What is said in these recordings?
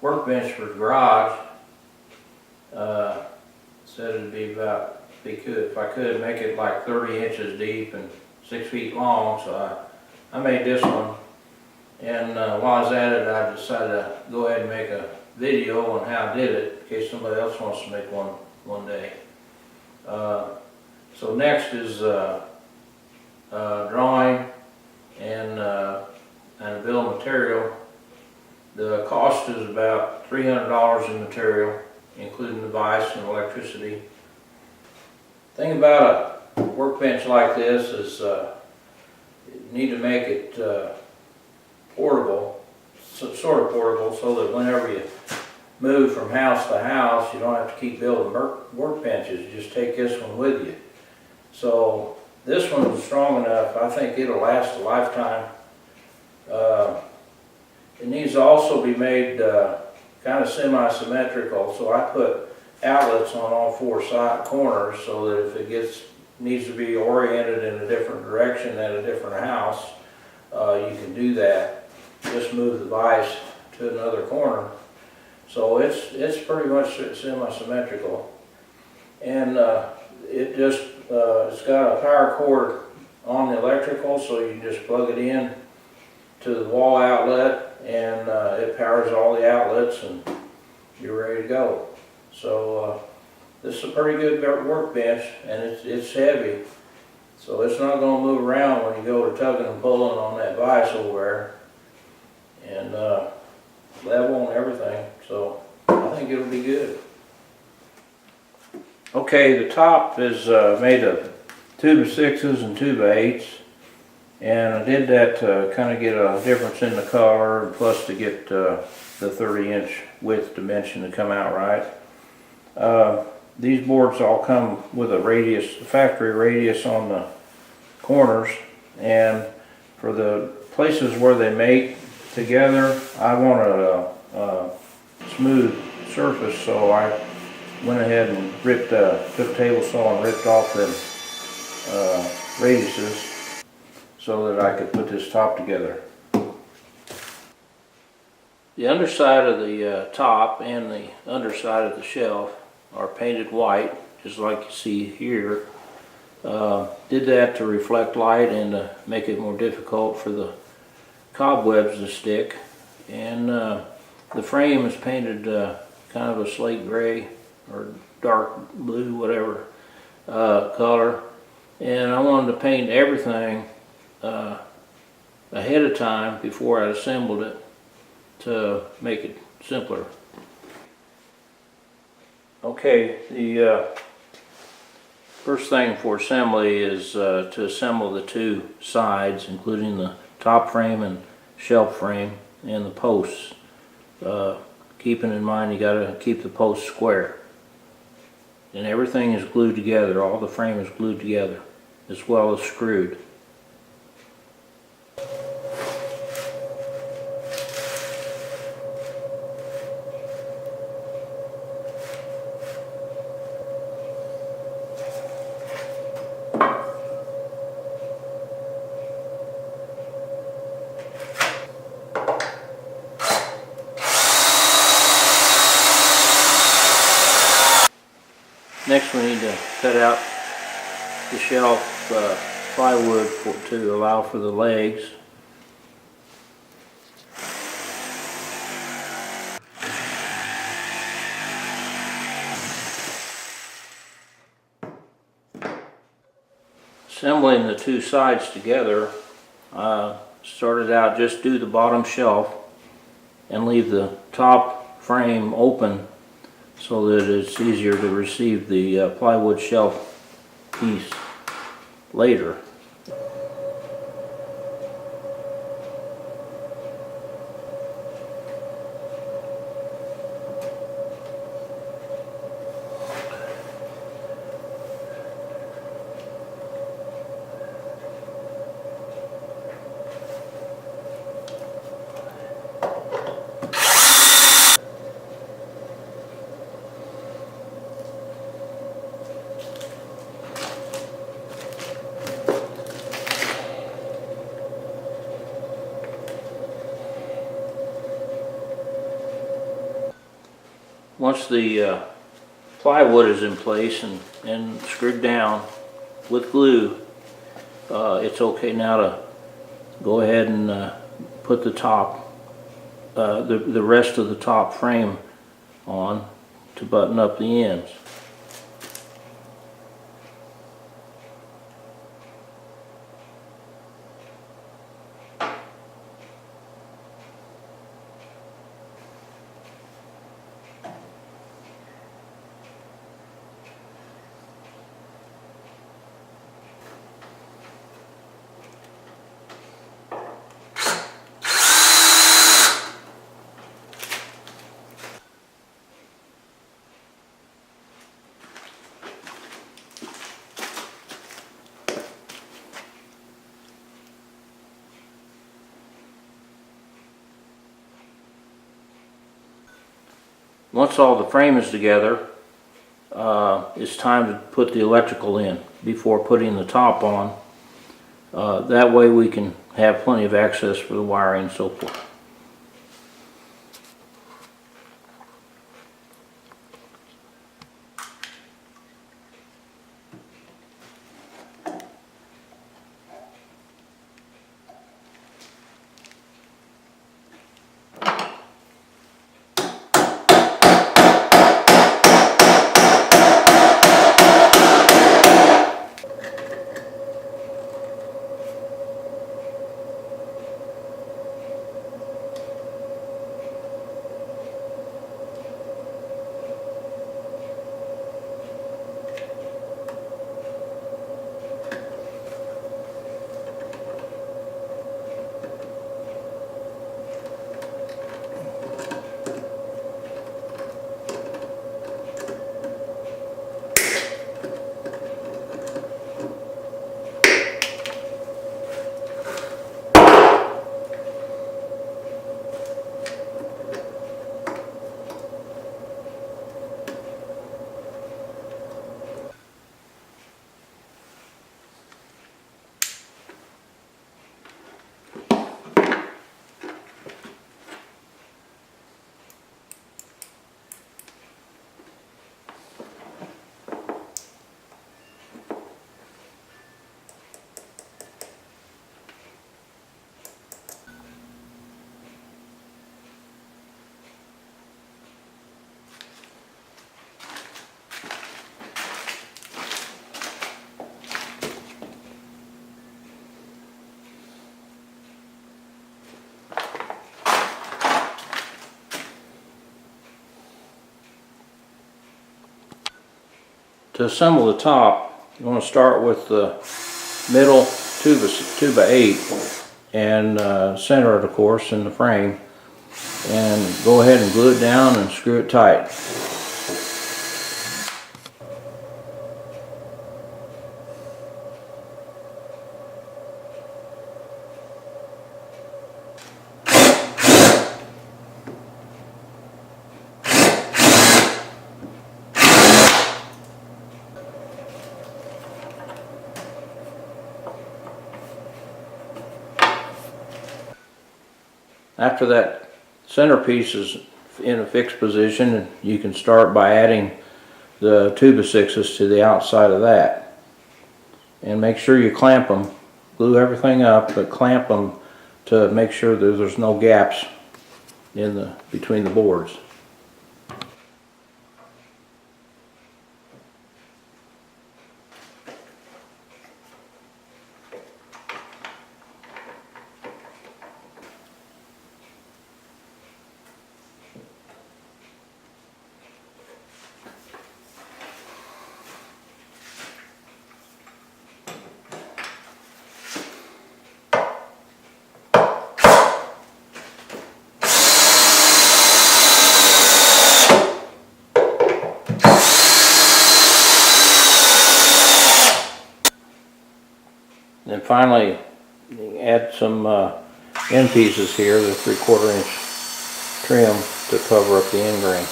workbench for the garage. Said it'd be about, if I could make it like 30 inches deep and 6 feet long, so I made this one. And while I was at it, I decided to go ahead and make a video on how I did it, in case somebody else wants to make one day. So next is drawing and a bill of material. The cost is about $300 in material, including the vise and electricity. The thing about a workbench like this is you need to make it portable, sort of portable, so that whenever you move from house to house, you don't have to keep building workbenches. You just take this one with you. So this one is strong enough. I think it'll last a lifetime. It needs to also be made kind of semi-symmetrical, so I put outlets on all four side corners so that if it needs to be oriented in a different direction at a different house, you can do that. Just move the vise to another corner. So it's pretty much semi-symmetrical, and it's got a power cord on the electrical, so you can just plug it in to the wall outlet, and it powers all the outlets, and you're ready to go. So this is a pretty good workbench, and it's heavy, so it's not going to move around when you go to tugging and pulling on that vise over there, and level and everything. So I think it'll be good. Okay, the top is made of 2x6s and 2x8s, and I did that to kind of get a difference in the color, and plus to get the 30-inch width dimension to come out right. These boards all come with a radius, factory radius on the corners, and for the places where they mate together, I want a smooth surface, so I went ahead and took a table saw and ripped off them radiuses so that I could put this top together. The underside of the top and the underside of the shelf are painted white, just like you see here. Did that to reflect light and to make it more difficult for the cobwebs to stick. And the frame is painted kind of a slate gray or dark blue, whatever color. And I wanted to paint everything ahead of time before I assembled it to make it simpler. Okay, the first thing for assembly is to assemble the two sides, including the top frame and shelf frame and the posts. Keeping in mind you got to keep the posts square. And everything is glued together, all the frame is glued together, as well as screwed. Next we need to cut out the shelf plywood to allow for the legs. Assembling the two sides together, started out just do the bottom shelf and leave the top frame open so that it's easier to receive the plywood shelf piece later. once the plywood is in place and screwed down with glue, it's okay now to go ahead and put the top, the rest of the top frame on to button up the ends. Once all the frame is together, it's time to put the electrical in before putting the top on. That way we can have plenty of access for the wiring and so forth. To assemble the top, you want to start with the middle 2x8 and center it, of course, in the frame, and go ahead and glue it down and screw it tight. After that centerpiece is in a fixed position, you can start by adding the 2x6s to the outside of that. And make sure you clamp them. Glue everything up, but clamp them to make sure that there's no gaps in between the boards. Then finally, add some end pieces here, the 3/4 inch trim to cover up the end grain.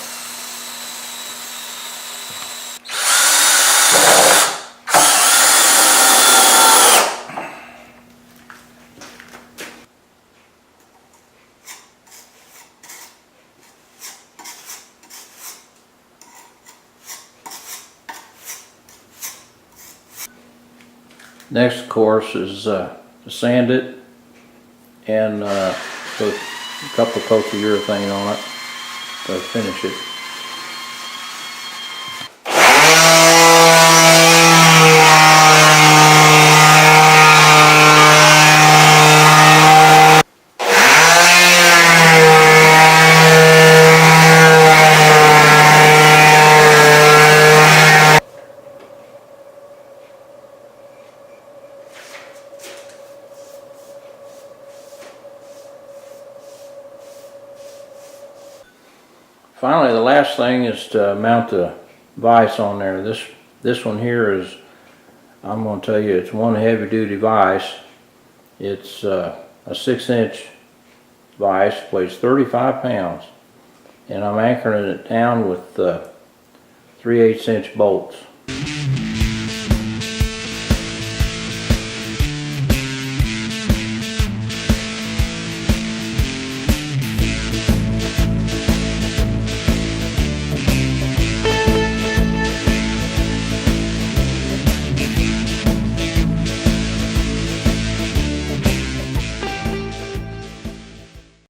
Next, of course, is to sand it and put a couple of coats of urethane on it to finish it. Finally, the last thing is to mount the vise on there. This one here is, I'm going to tell you, it's one heavy duty vise. It's a 6-inch vise, weighs 35 pounds, and I'm anchoring it down with 3/8 inch bolts.